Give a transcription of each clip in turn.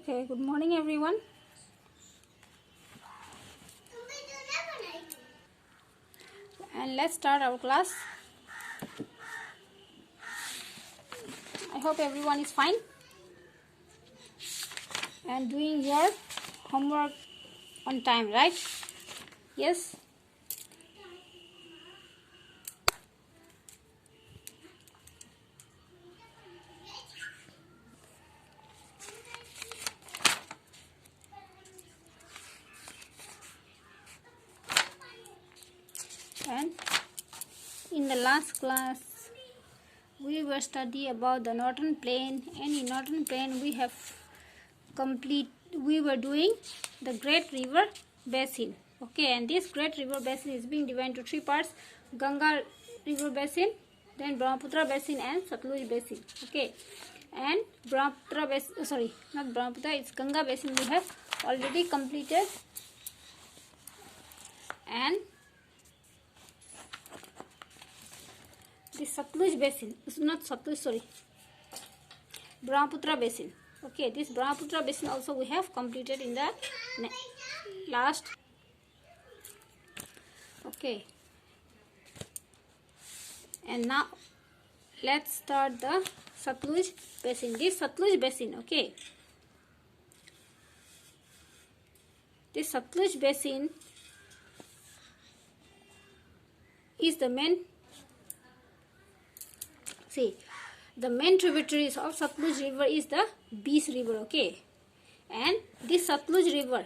Okay, good morning everyone. And let's start our class. I hope everyone is fine and doing your homework on time, right? Yes. And in the last class we were studying about the Northern Plain, and in Northern Plain we were doing the Great River Basin. Okay, and this Great River Basin is being divided into three parts: Ganga River Basin, then Brahmaputra Basin and Satluj Basin. Okay, and Brahmaputra Basin, sorry, not Brahmaputra, it's Ganga Basin we have already completed, and the Satluj Basin is not Satluj, sorry, Brahmaputra Basin. Okay, this Brahmaputra Basin also we have completed in the last. Okay, and now let's start the Satluj Basin. This Satluj Basin, okay, this Satluj Basin is the main, see, the main tributaries of Satluj River is the Beas River. Okay, and this Satluj River,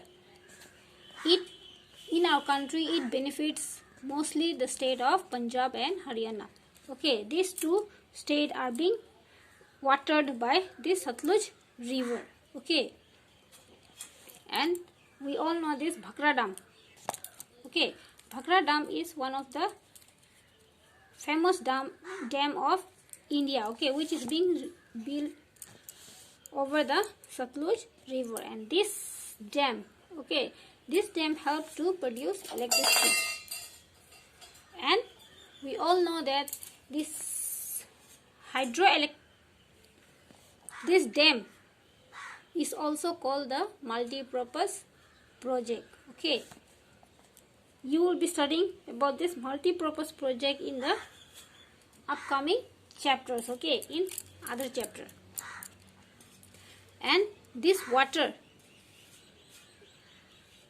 in our country it benefits mostly the state of Punjab and Haryana. Okay, these two states are being watered by this Satluj River. Okay, and we all know this Bhakra Dam. Okay, Bhakra Dam is one of the famous dam of India. Okay, which is being built over the Satluj River, and this dam, okay, this dam helps to produce electricity. And we all know that this this dam is also called the multi-purpose project. Okay, you will be studying about this multi-purpose project in the upcoming chapters. Okay, in other chapter. And this water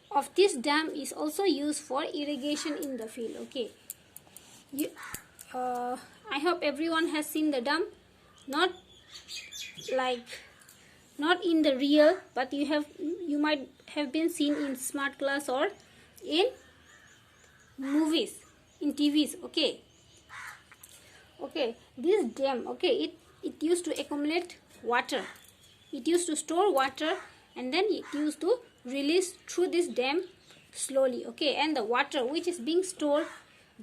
of this dam is also used for irrigation in the field. Okay, I hope everyone has seen the dam, not in the real, but you might have been seen in smart class or in movies, in TVs. Okay, this dam, okay, it used to accumulate water, it used to store water, and then it used to release through this dam slowly. Okay, and the water which is being stored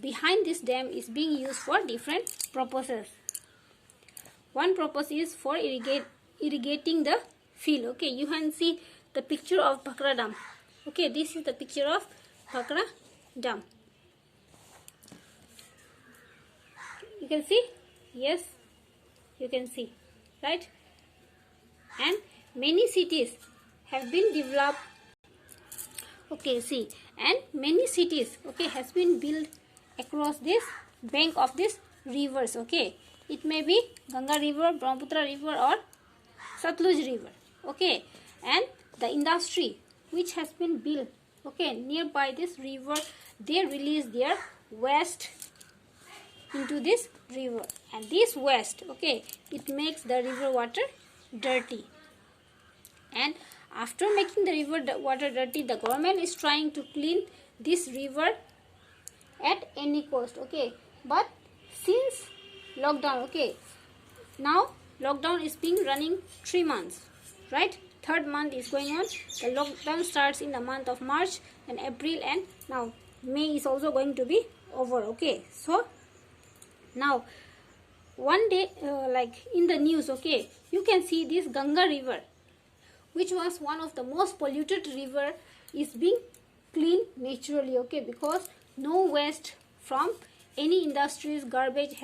behind this dam is being used for different purposes. One purpose is for irrigating the field. Okay, you can see the picture of Bhakra Dam. Okay, this is the picture of Bhakra Dam. You can see? Yes, you can see, right? And many cities have been developed. Okay, see, and many cities, okay, has been built across this bank of these rivers. Okay, it may be Ganga River, Brahmaputra River, or Satluj River. Okay, and the industry which has been built, okay, nearby this river, they release their waste into this river, and this waste, okay, it makes the river water dirty. And after making the river water dirty, the government is trying to clean this river at any cost. Okay, but since lockdown, okay, now lockdown is being running 3 months, right? Third month is going on. The lockdown starts in the month of March and April, and now May is also going to be over. Okay, so now one day, like in the news, okay, you can see this Ganga River, which was one of the most polluted river, is being cleaned naturally. Okay, because no waste from any industries, garbage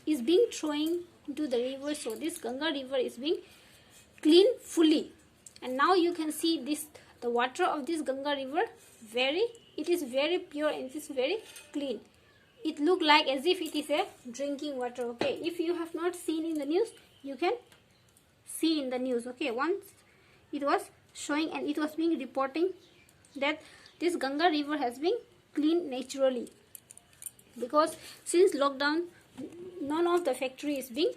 is being thrown into the river. So this Ganga River is being cleaned fully. And now you can see this, the water of this Ganga river, it is very pure and it is very clean. It look like as if it is a drinking water. Okay, if you have not seen in the news, you can see in the news. Okay, once it was showing and it was being reporting that this Ganga river has been cleaned naturally, because since lockdown none of the factory is being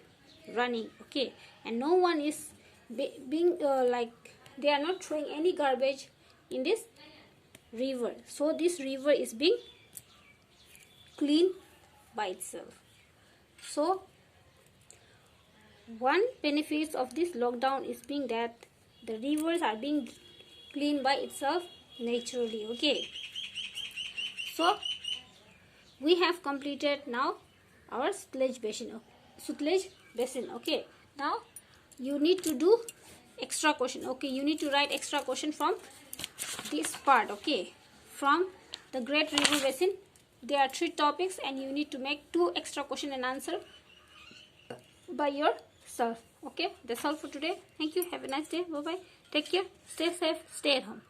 running. Okay, and no one is being like, they are not throwing any garbage in this river, so this river is being clean by itself. So one benefits of this lockdown is being that the rivers are being cleaned by itself naturally. Okay, so we have completed now our Sutlej basin. Okay, now you need to do extra question. Okay, you need to write extra question from this part. Okay, from the Great River Basin there are 3 topics and you need to make 2 extra question and answer by yourself. Okay, that's all for today. Thank you. Have a nice day. Bye bye. Take care. Stay safe. Stay at home.